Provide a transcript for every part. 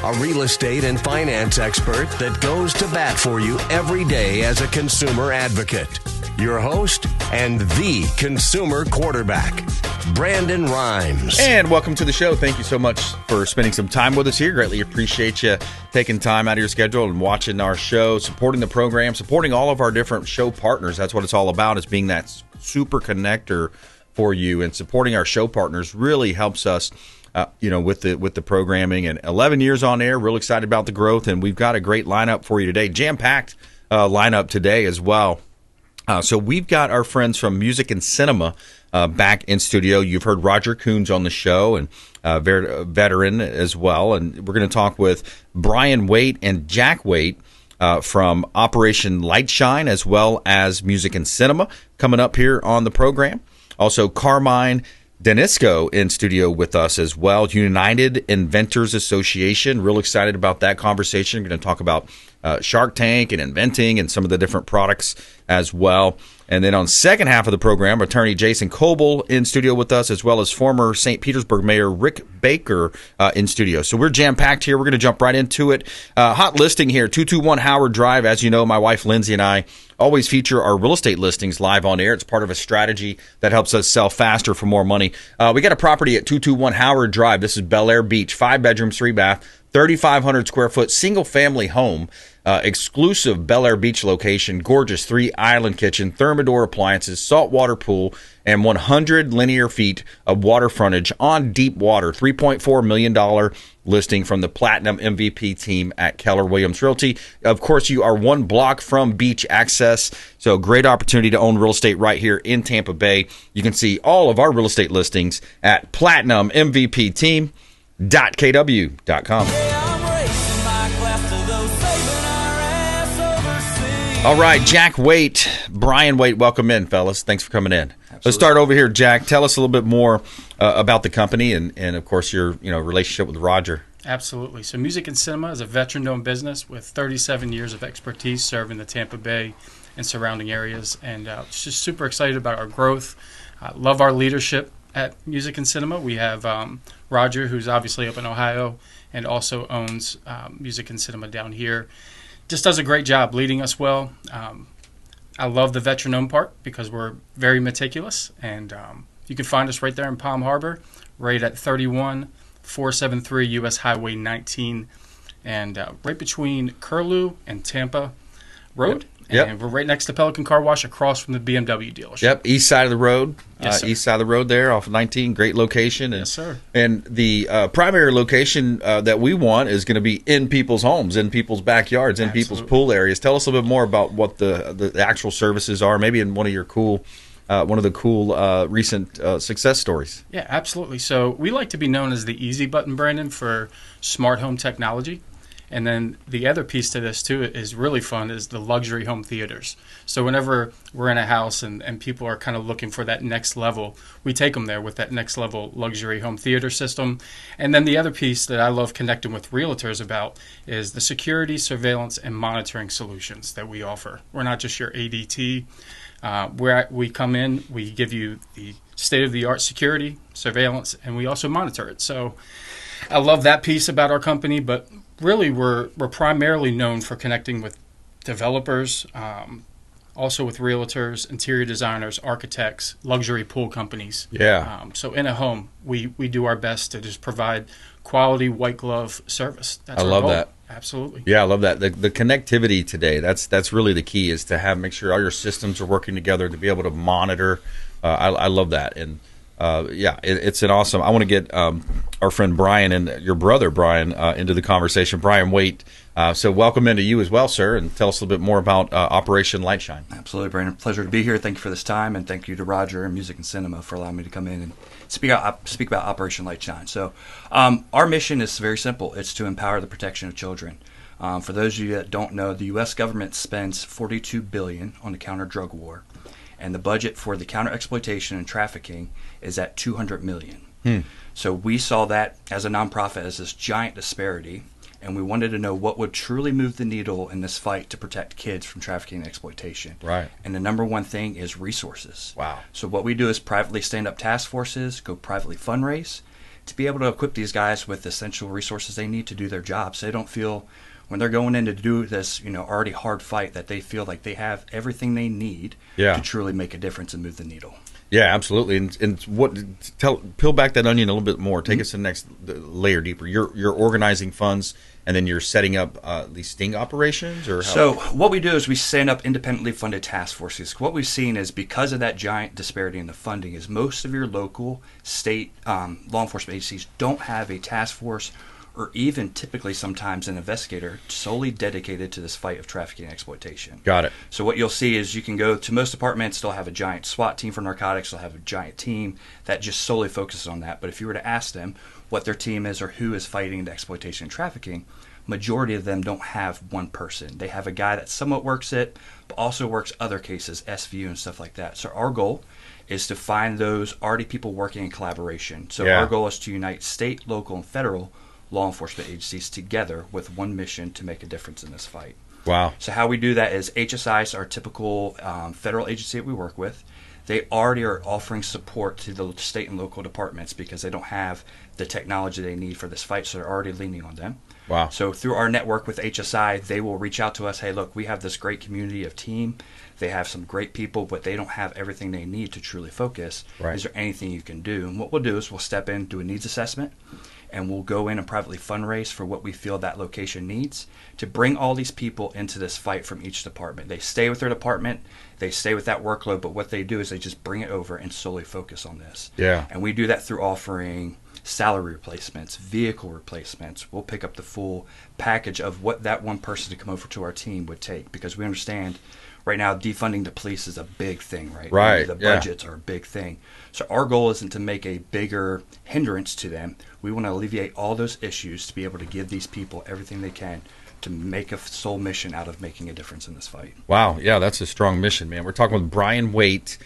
a real estate and finance expert that goes to bat for you every day as a consumer advocate. Your host and the consumer quarterback, Brandon Rhymes. And welcome to the show. Thank you so much for spending some time with us here. Greatly appreciate you taking time out of your schedule and watching our show, supporting the program, supporting all of our different show partners. That's what it's all about, is being that super connector for you, and supporting our show partners really helps us with the programming. And 11 years on air, real excited about the growth, and we've got a great lineup for you today. Jam-packed lineup today as well. So we've got our friends from Music and Cinema back in studio. You've heard Roger Coons on the show, and veteran as well. And we're going to talk with Bryan Waite and Jack Waite from Operation Lightshine, as well as Music and Cinema, coming up here on the program. Also, Carmine Denisco in studio with us as well. United Inventors Association. Real excited about that conversation. We're going to talk about Shark Tank and inventing and some of the different products as well. And then on second half of the program, attorney Jason Coble in studio with us, as well as former St. Petersburg Mayor Rick Baker in studio. So we're jam-packed here. We're going to jump right into it. Hot listing here, 221 Howard Drive. As you know, my wife Lindsay and I always feature our real estate listings live on air. It's part of a strategy that helps us sell faster for more money. We got a property at 221 Howard Drive. This is Bel Air Beach, 5 bedrooms, 3 bath, 3,500 square foot single family home. Exclusive Bel Air Beach location, gorgeous 3-island kitchen, Thermador appliances, saltwater pool, and 100 linear feet of water frontage on deep water. $3.4 million listing from the Platinum MVP team at Keller Williams Realty. Of course, you are one block from beach access, so great opportunity to own real estate right here in Tampa Bay. You can see all of our real estate listings at platinummvpteam.kw.com. All right, Jack Waite, Bryan Waite, welcome in, fellas. Thanks for coming in. Absolutely. Let's start over here, Jack. Tell us a little bit more about the company and of course, your relationship with Roger. Absolutely. So Music and Cinema is a veteran-owned business with 37 years of expertise serving the Tampa Bay and surrounding areas, and just super excited about our growth. Love our leadership at Music and Cinema. We have Roger, who's obviously up in Ohio and also owns Music and Cinema down here. Just does a great job leading us well. I love the veteran-owned part because we're very meticulous, and you can find us right there in Palm Harbor, right at 31473 US Highway 19, and right between Curlew and Tampa Road. Yep. And we're right next to Pelican Car Wash, across from the BMW dealership. Yep, east side of the road. Yes, east side of the road there off of 19. Great location. And, yes, sir. And the primary location that we want is going to be in people's homes, in people's backyards, in people's pool areas. Tell us a little bit more about what the actual services are, maybe in one of the cool recent success stories. Yeah, absolutely. So we like to be known as the easy button, Brandon, for smart home technology. And then the other piece to this, too, is really fun, is the luxury home theaters. So whenever we're in a house and people are kind of looking for that next level, we take them there with that next level luxury home theater system. And then the other piece that I love connecting with realtors about is the security, surveillance, and monitoring solutions that we offer. We're not just your ADT. Where we come in, we give you the state-of-the-art security, surveillance, and we also monitor it. So I love that piece about our company, but really, we're primarily known for connecting with developers, also with realtors, interior designers, architects, luxury pool companies. Yeah. So in a home, we do our best to just provide quality white glove service. That's I love goal. that. Absolutely. Yeah, I love that. The connectivity today, that's really the key, is to make sure all your systems are working together to be able to monitor. I love that. And it's an awesome. I want to get our friend Bryan and your brother Bryan into the conversation. Bryan Waite. So welcome into you as well, sir, and tell us a little bit more about Operation Lightshine. Absolutely, Brandon. Pleasure to be here. Thank you for this time, and thank you to Roger and Music and Cinema for allowing me to come in and speak about Operation Lightshine. So our mission is very simple. It's to empower the protection of children. For those of you that don't know, the U.S. government spends $42 billion on the counter-drug war, and the budget for the counter-exploitation and trafficking is at $200 million. So we saw that as a nonprofit as this giant disparity, and we wanted to know what would truly move the needle in this fight to protect kids from trafficking and exploitation. Right. And the number one thing is resources. Wow. So what we do is privately stand up task forces, go privately fundraise, to be able to equip these guys with essential resources they need to do their jobs. So they don't feel when they're going in to do this, already hard fight, that they feel like they have everything they need to truly make a difference and move the needle. Yeah, absolutely. And peel back that onion a little bit more. Take us to the next layer deeper. You're organizing funds, and then you're setting up these sting operations, or how? So what we do is we stand up independently funded task forces. What we've seen is, because of that giant disparity in the funding, is most of your local, state law enforcement agencies don't have a task force, or even typically sometimes an investigator solely dedicated to this fight of trafficking and exploitation. Got it. So what you'll see is, you can go to most departments, they'll have a giant SWAT team for narcotics, they'll have a giant team that just solely focuses on that. But if you were to ask them what their team is or who is fighting the exploitation and trafficking, majority of them don't have one person. They have a guy that somewhat works it, but also works other cases, SVU and stuff like that. So our goal is to find those already people working in collaboration. So our goal is to unite state, local, and federal law enforcement agencies together with one mission to make a difference in this fight. Wow. So how we do that is, HSI, our typical federal agency that we work with, they already are offering support to the state and local departments because they don't have the technology they need for this fight, so they're already leaning on them. Wow. So through our network with HSI, they will reach out to us, hey, look, we have this great community of team. They have some great people, but they don't have everything they need to truly focus. Right. Is there anything you can do? And what we'll do is, we'll step in, do a needs assessment, and we'll go in and privately fundraise for what we feel that location needs to bring all these people into this fight from each department. They stay with their department, they stay with that workload, but what they do is they just bring it over and solely focus on this. Yeah. And we do that through offering salary replacements, vehicle replacements. We'll pick up the full package of what that one person to come over to our team would take, because we understand right now defunding the police is a big thing, right? Right. The budgets are a big thing. So our goal isn't to make a bigger hindrance to them. We want to alleviate all those issues to be able to give these people everything they can to make a sole mission out of making a difference in this fight. Wow. Yeah, that's a strong mission, man. We're talking with Bryan Waite,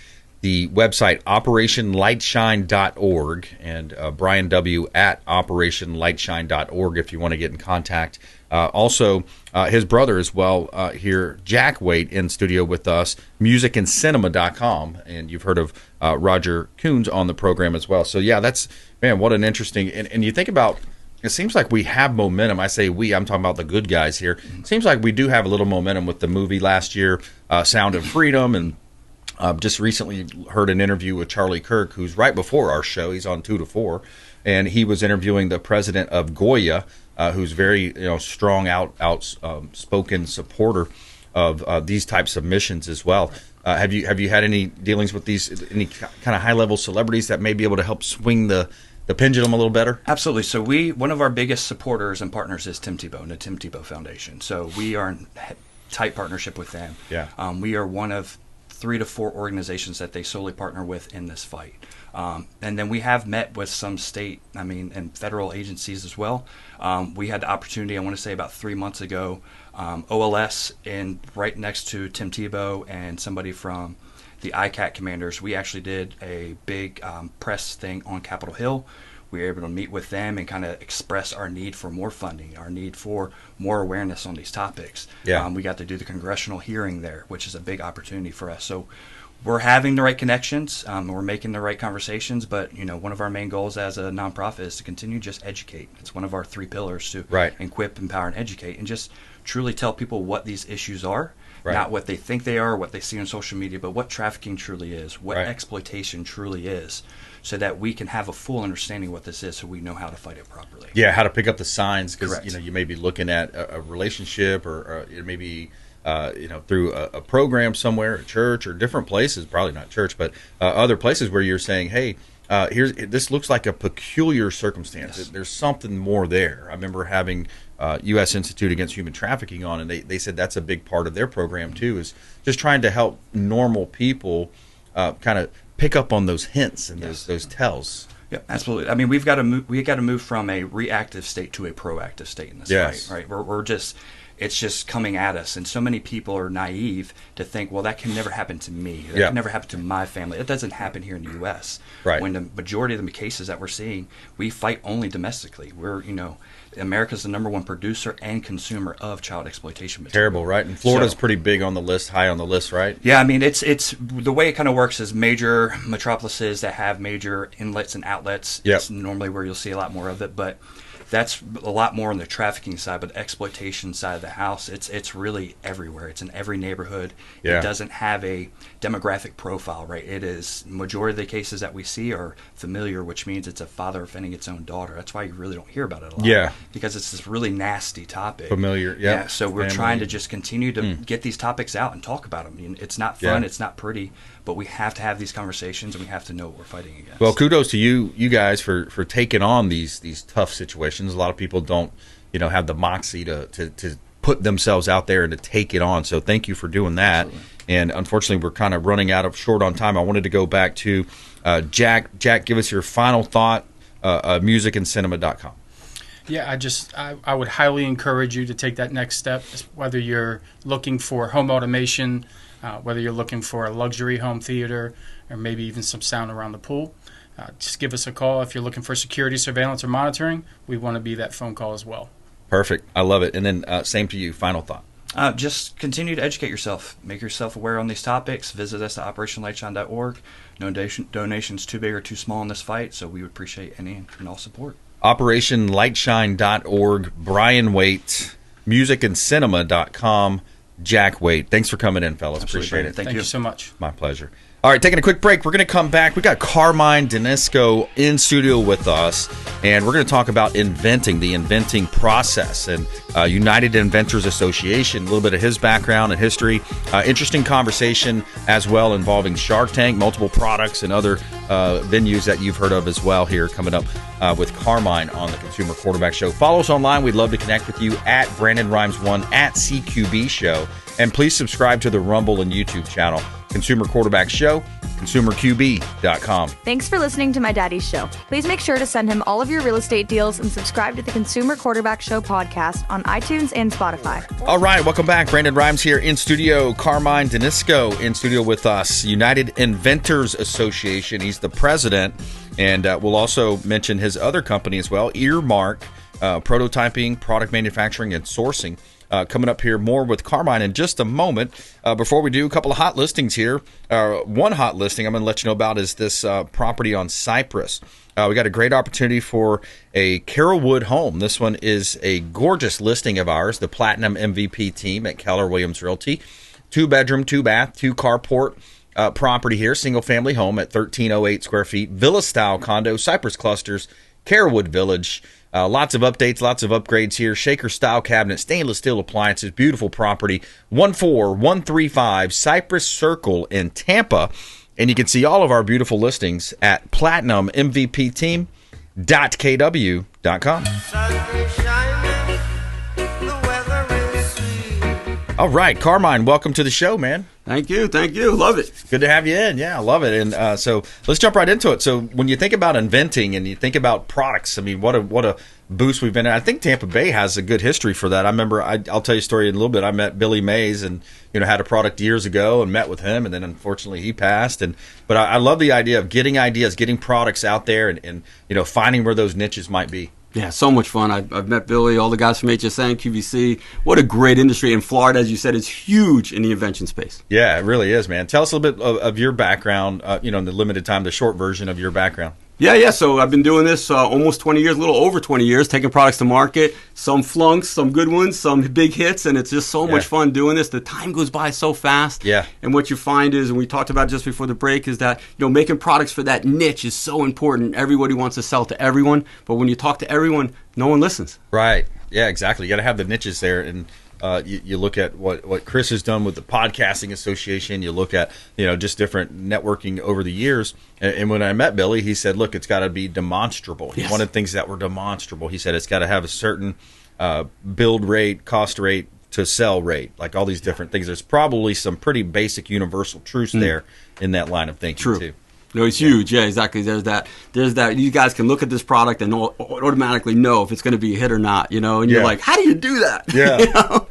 the website operationlightshine.org, and Bryan W. at operationlightshine.org if you want to get in contact. Also, his brother as well here, Jack Waite, in studio with us, musicandcinema.com, and you've heard of Roger Coons on the program as well. So, yeah, that's, man, what an interesting, and you think about, it seems like we have momentum. I say we, I'm talking about the good guys here. It seems like we do have a little momentum with the movie last year, Sound of Freedom, and just recently heard an interview with Charlie Kirk, who's right before our show. He's on 2 to 4, and he was interviewing the president of Goya, who's very strong, outspoken supporter of these types of missions as well. Have you had any dealings with any kind of high level celebrities that may be able to help swing the pendulum a little better? Absolutely. So one of our biggest supporters and partners is Tim Tebow and the Tim Tebow Foundation. So we are in tight partnership with them. Yeah. We are one of 3 to 4 organizations that they solely partner with in this fight. And then we have met with some state, and federal agencies as well. We had the opportunity, I want to say about 3 months ago, OLS, and right next to Tim Tebow and somebody from the ICAT commanders, we actually did a big press thing on Capitol Hill. We were able to meet with them and kind of express our need for more funding, our need for more awareness on these topics. Yeah. We got to do the congressional hearing there, which is a big opportunity for us. So we're having the right connections, we're making the right conversations, but one of our main goals as a nonprofit is to continue to just educate. It's one of our 3 pillars to equip, empower, and educate, and just truly tell people what these issues are. Right. Not what they think they are, what they see on social media, but what trafficking truly is, what exploitation truly is, so that we can have a full understanding of what this is, so we know how to fight it properly. Yeah, how to pick up the signs, because you may be looking at a relationship, or maybe through a program somewhere, a church, or different places. Probably not church, but other places where you're saying, hey, this looks like a peculiar circumstance. Yes. There's something more there. I remember having US Institute Against Human Trafficking on, and they said that's a big part of their program too, is just trying to help normal people kind of pick up on those hints and those tells. Yeah, absolutely. We got to move from a reactive state to a proactive state in this fight. Right? We're just, it's just coming at us, and so many people are naive to think, well, that can never happen to me. That can never happen to my family. It doesn't happen here in the U.S. Right. When the majority of the cases that we're seeing, we fight only domestically. America's the number one producer and consumer of child exploitation material. Terrible, right? And Florida's pretty big on the list, high on the list, right? Yeah, I mean, it's the way it kind of works is major metropolises that have major inlets and outlets. Yep. It's normally where you'll see a lot more of it, but that's a lot more on the trafficking side. But the exploitation side of the house, it's really everywhere. It's in every neighborhood. Yeah. It doesn't have a demographic profile, right? It is, majority of the cases that we see are familiar, which means it's a father offending its own daughter. That's why you really don't hear about it a lot. Yeah. Because it's this really nasty topic. Familiar, yeah. So we're trying to just continue to get these topics out and talk about them. I mean, it's not fun, it's not pretty, but we have to have these conversations and we have to know what we're fighting against. Well, kudos to you guys for taking on these tough situations. A lot of people don't, have the moxie to put themselves out there and to take it on. So thank you for doing that. Absolutely. And unfortunately, we're kind of running short on time. I wanted to go back to Jack. Jack, give us your final thought. Musicandcinema.com. Yeah, I would highly encourage you to take that next step, whether you're looking for home automation, whether you're looking for a luxury home theater, or maybe even some sound around the pool. Just give us a call. If you're looking for security, surveillance, or monitoring, we want to be that phone call as well. Perfect. I love it. And then same to you. Final thought. Just continue to educate yourself. Make yourself aware on these topics. Visit us at operationlightshine.org. No donations too big or too small in this fight, so we would appreciate any and all support. OperationLightshine.org. Bryan Waite. Musicandcinema.com. Jack Waite. Thanks for coming in, fellas. Absolutely. Appreciate it. Thank you so much. My pleasure. All right, taking a quick break. We're going to come back. We got Carmine Denisco in studio with us, and we're going to talk about the inventing process, and United Inventors Association, a little bit of his background and history. Interesting conversation as well involving Shark Tank, multiple products, and other venues that you've heard of as well here coming up with Carmine on the Consumer Quarterback Show. Follow us online. We'd love to connect with you at BrandonRimes1 at CQB Show, and please subscribe to the Rumble and YouTube channel. Consumer Quarterback Show, consumerqb.com. Thanks for listening to my daddy's show. Please make sure to send him all of your real estate deals and subscribe to the Consumer Quarterback Show podcast on iTunes and Spotify. All right, welcome back. Brandon Rimes here in studio. Carmine Denisco in studio with us. United Inventors Association. He's the president. And we'll also mention his other company as well, Earmark, prototyping, product manufacturing, and sourcing. Coming up here more with Carmine in just a moment. Before we do, a couple of hot listings here. One hot listing I'm going to let you know about is this property on Cypress. We got a great opportunity for a Carrollwood home. This one is a gorgeous listing of ours, the Platinum MVP team at Keller Williams Realty. 2-bedroom, 2-bath, 2-carport property here. Single-family home at 1,308 square feet. Villa-style condo, Cypress clusters, Carrollwood Village. Lots of updates, lots of upgrades here. Shaker-style cabinet, stainless steel appliances, beautiful property. 14135 Cypress Circle in Tampa. And you can see all of our beautiful listings at platinummvpteam.kw.com. All right, Carmine, welcome to the show, man. Thank you. Love it. Good to have you in. Yeah, I love it. And so let's jump right into it. So when you think about inventing and you think about products, I mean, what a boost we've been in. I think Tampa Bay has a good history for that. I remember, I'll tell you a story in a little bit. I met Billy Mays and, had a product years ago and met with him, and then unfortunately he passed. But I love the idea of getting ideas, getting products out there and finding where those niches might be. Yeah, so much fun. I've met Billy, all the guys from HSN, QVC. What a great industry. And Florida, as you said, is huge in the invention space. Yeah, it really is, man. Tell us a little bit of your background, in the limited time, the short version of your background. Yeah. So I've been doing this almost 20 years, a little over 20 years, taking products to market. Some flunks, some good ones, some big hits, and it's just so much fun doing this. The time goes by so fast. Yeah. And what you find is, and we talked about just before the break, is that making products for that niche is so important. Everybody wants to sell to everyone, but when you talk to everyone, no one listens. Right. Yeah, exactly. You got to have the niches there, and you look at what Chris has done with the Podcasting Association. You look at just different networking over the years. And when I met Billy, he said, "Look, it's got to be demonstrable." He wanted things that were demonstrable. He said it's got to have a certain build rate, cost rate to sell rate, like all these different things. There's probably some pretty basic universal truths there in that line of thinking too. No, it's huge. Yeah, exactly. There's that. You guys can look at this product and automatically know if it's going to be a hit or not. And you're like, how do you do that? Yeah,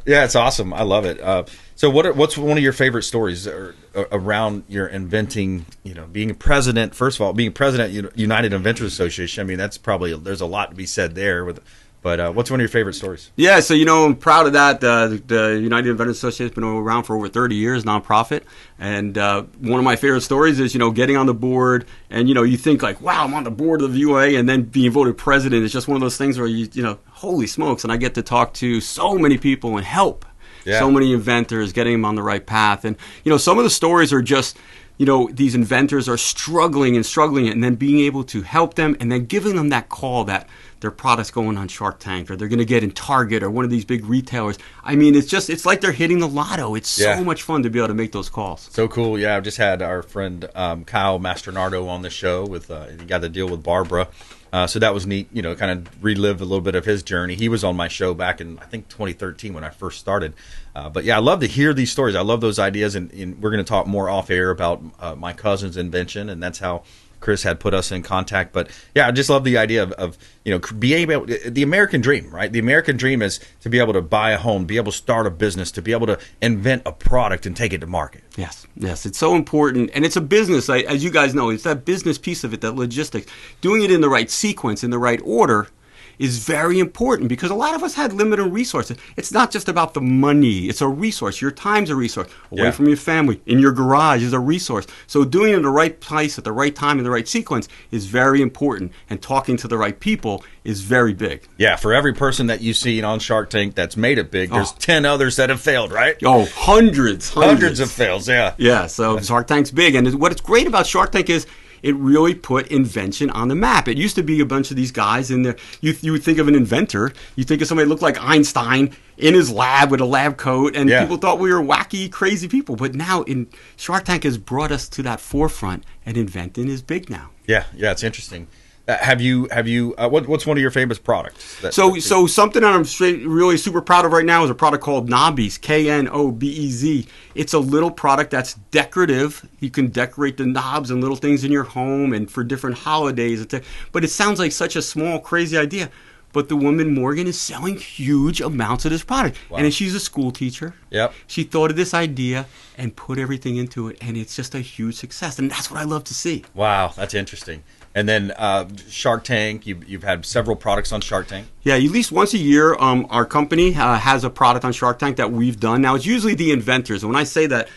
yeah, it's awesome. I love it. So, what's one of your favorite stories around your inventing? Being president. First of all, being president of United Inventors Association. I mean, that's probably there's a lot to be said there with But what's one of your favorite stories? Yeah, so I'm proud of that. The United Inventors Association has been around for over 30 years, nonprofit. And one of my favorite stories is, getting on the board. And, you think like, wow, I'm on the board of the UA, and then being voted president is just one of those things where, holy smokes. And I get to talk to so many people and help so many inventors, getting them on the right path. And, some of the stories are just, these inventors are struggling, and then being able to help them and then giving them that call that their product's going on Shark Tank, or they're going to get in Target or one of these big retailers. I mean, it's like they're hitting the lotto. It's so much fun to be able to make those calls. So cool. Yeah, I've just had our friend Kyle Mastronardo on the show with he got to deal with Barbara. So that was neat, kind of relived a little bit of his journey. He was on my show back in, I think, 2013 when I first started. But yeah, I love to hear these stories. I love those ideas, and we're going to talk more off air about my cousin's invention, and that's how Chris had put us in contact. But yeah, I just love the idea of being able, the American dream, right? The American dream is to be able to buy a home, be able to start a business, to be able to invent a product and take it to market. Yes, it's so important. And it's a business, as you guys know, it's that business piece of it, that logistics. Doing it in the right sequence, in the right order, is very important, because a lot of us had limited resources. It's not just about the money. It's a resource. Your time's a resource. Away from your family, in your garage, is a resource. So doing it in the right place at the right time in the right sequence is very important. And talking to the right people is very big. Yeah, for every person that you've seen on Shark Tank that's made it big, there's 10 others that have failed, right? Oh, hundreds of fails, yeah. Yeah, so Shark Tank's big. And what's great about Shark Tank is it really put invention on the map. It used to be a bunch of these guys in there. You would think of an inventor. You think of somebody who looked like Einstein in his lab with a lab coat, and people thought we were wacky, crazy people. But now Shark Tank has brought us to that forefront, and inventing is big now. Yeah, it's interesting. Have you? What's one of your famous products? So something that I'm really super proud of right now is a product called Knobbies, Knobez. It's a little product that's decorative. You can decorate the knobs and little things in your home and for different holidays. But it sounds like such a small, crazy idea. But the woman, Morgan, is selling huge amounts of this product. Wow. And she's a school teacher. Yep. She thought of this idea and put everything into it. And it's just a huge success. And that's what I love to see. Wow, that's interesting. And then Shark Tank, you've had several products on Shark Tank. Yeah, at least once a year, our company has a product on Shark Tank that we've done. Now, it's usually the inventors. And when I say that,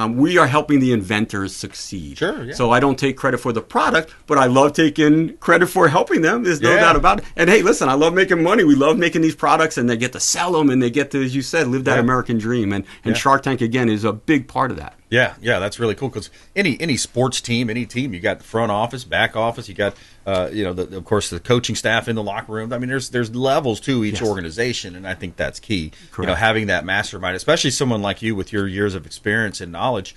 we are helping the inventors succeed. Sure, yeah. So I don't take credit for the product, but I love taking credit for helping them. There's no doubt about it. And hey, listen, I love making money. We love making these products, and they get to sell them, and they get to, as you said, live that American dream. And Shark Tank, again, is a big part of that. Yeah, that's really cool, because any sports team, any team, you got the front office, back office, you got of course the coaching staff in the locker room. I mean, there's levels to each organization, and I think that's key. Correct. Having that mastermind, especially someone like you with your years of experience and knowledge,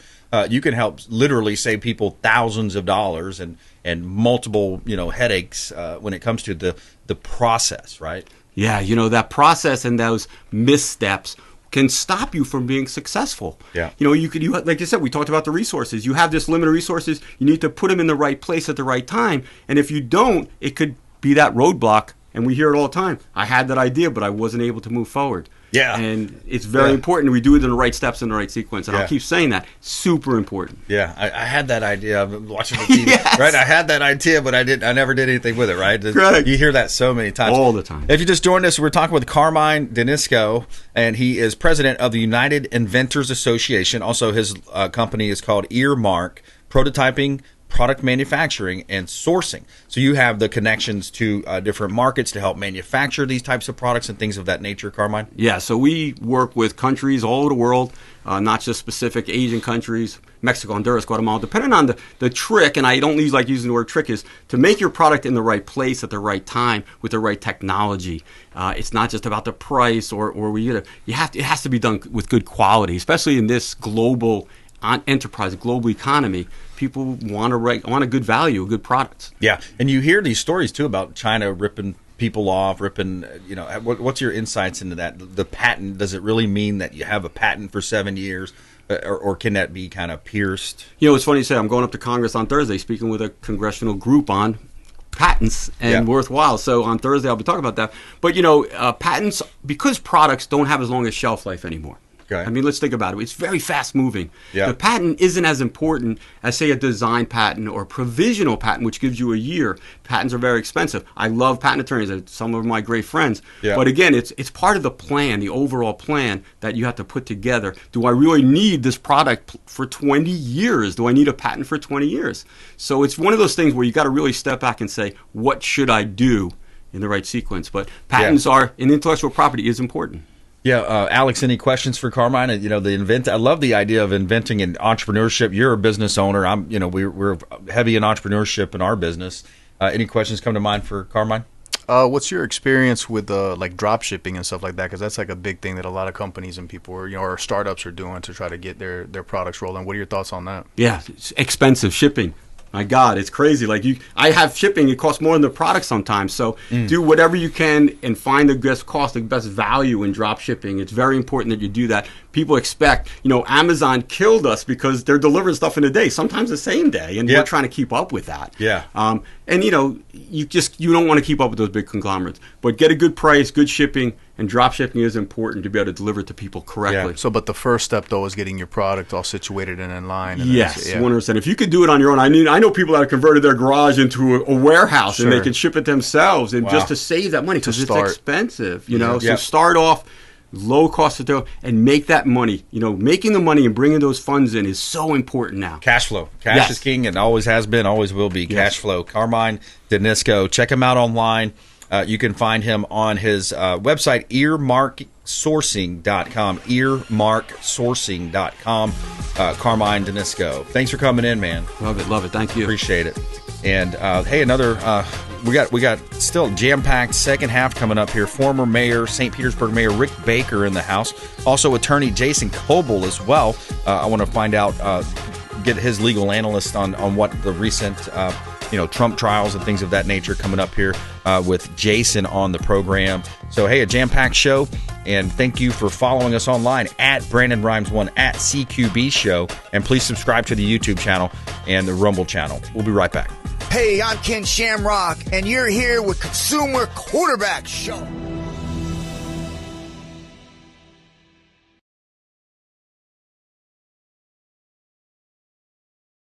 you can help literally save people thousands of dollars and multiple headaches when it comes to the process, right? Yeah, that process and those missteps can stop you from being successful. Yeah. You like I said, we talked about the resources. You have this limited resources. You need to put them in the right place at the right time. And if you don't, it could be that roadblock. And we hear it all the time. I had that idea, but I wasn't able to move forward. Yeah. And it's very important we do it in the right steps in the right sequence. And I'll keep saying that. Super important. Yeah. I had that idea. I'm watching the TV. Right? I had that idea, but I never did anything with it, right? Correct. You hear that so many times. All the time. If you just joined us, we're talking with Carmine Denisco, and he is president of the United Inventors Association. Also, his company is called Earmark, prototyping, product manufacturing, and sourcing. So you have the connections to different markets to help manufacture these types of products and things of that nature, Carmine? Yeah, so we work with countries all over the world, not just specific Asian countries, Mexico, Honduras, Guatemala, depending on the trick, and I don't like using the word trick, is to make your product in the right place at the right time with the right technology. It's not just about the price or it has to be done with good quality, especially in this global enterprise, global economy. People want a good value, a good product. Yeah, and you hear these stories too about China ripping people off, what's your insights into that? The patent, does it really mean that you have a patent for 7 years, or can that be kind of pierced? It's funny you say. I'm going up to Congress on Thursday, speaking with a congressional group on patents and worthwhile. So on Thursday I'll be talking about that. But patents, because products don't have as long a shelf life anymore. Okay. I mean, let's think about it. It's very fast moving. Yeah. The patent isn't as important as, say, a design patent or provisional patent, which gives you a year. Patents are very expensive. I love patent attorneys. They're some of my great friends. Yeah. But again, it's part of the plan, the overall plan that you have to put together. Do I really need this product for 20 years? Do I need a patent for 20 years? So it's one of those things where you got to really step back and say, what should I do in the right sequence? But patents are, and intellectual property is important. Yeah, Alex, any questions for Carmine? I love the idea of inventing and entrepreneurship. You're a business owner. We're heavy in entrepreneurship in our business. Any questions come to mind for Carmine? What's your experience with like drop shipping and stuff like that? Because that's like a big thing that a lot of companies and people or startups are doing to try to get their products rolling. What are your thoughts on that? Yeah, it's expensive shipping. My God, it's crazy. I have shipping. It costs more than the product sometimes. So do whatever you can and find the best cost, the best value in drop shipping. It's very important that you do that. People expect, Amazon killed us because they're delivering stuff in a day, sometimes the same day, and we're trying to keep up with that. Yeah. And you don't want to keep up with those big conglomerates, but get a good price, good shipping, and drop shipping is important to be able to deliver it to people correctly. Yeah. So, but the first step though is getting your product all situated and in line. And yes, 100%. If you could do it on your own, I know people that have converted their garage into a warehouse and they can ship it themselves, and just to save that money because it's expensive. So start off low cost of dough and make that money. Making the money and bringing those funds in is so important now. Cash flow. Cash is king and always has been, always will be. Cash flow. Carmine Denisco. Check him out online. You can find him on his website, earmarksourcing.com. Earmarksourcing.com. Carmine Denisco. Thanks for coming in, man. Love it. Thank you. Appreciate it. And hey, another we got still jam-packed second half coming up here. Former Mayor, St. Petersburg Mayor Rick Baker in the house. Also attorney Jason Coble as well. I want to find out, get his legal analyst on what the recent Trump trials and things of that nature coming up here with Jason on the program. So, hey, a jam-packed show, and thank you for following us online at BrandonRimes1, at CQB Show, and please subscribe to the YouTube channel and the Rumble channel. We'll be right back. Hey, I'm Ken Shamrock, and you're here with Consumer Quarterback Show.